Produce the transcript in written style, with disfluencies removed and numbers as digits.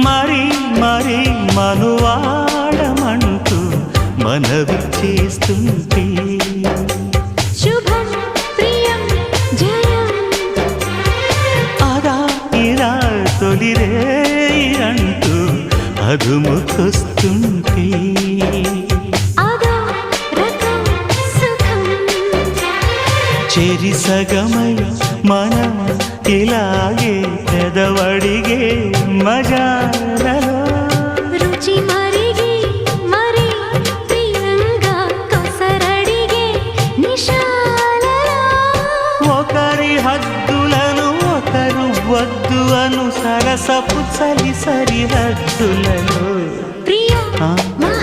మరి మరి మనువాడమంటూ మనవి చేస్తుంటే శుభం ప్రియం జయం అదా ఇరా తొలిరే అంటూ అదుముకొస్తుంటే అదో రకం సుఖం చెరి సగమై మనం ఇలాగే పెదవడిగే మజాలలో రుచి మరిగి మరి ప్రియంగా కొసరడిగే నిశాలలో ఒకరి హద్దులను ఒకరు వద్దు అను సరసపు చలి సరిహద్దులలో ప్రియ ఆ? మా